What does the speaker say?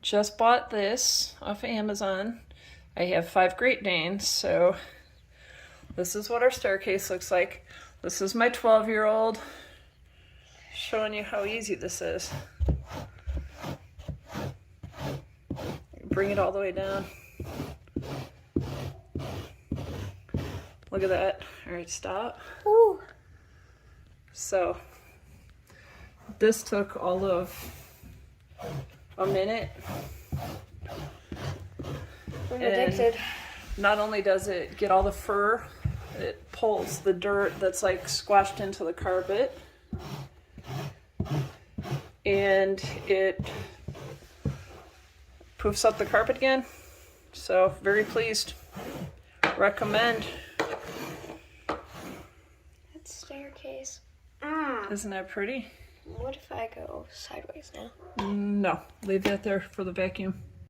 just bought this off of Amazon. I have 5 Great Danes, so this is what our staircase looks like. This is my 12-year-old, showing you how easy this is. Bring it all the way down. Look at that. All right, stop. Ooh. So this took all of a minute. I'm addicted. Not only does it get all the fur, it pulls the dirt that's like squashed into the carpet, and it poofs up the carpet again. So very pleased. Recommend. That staircase. Isn't that pretty? What if I go sideways now? No, leave that there for the vacuum.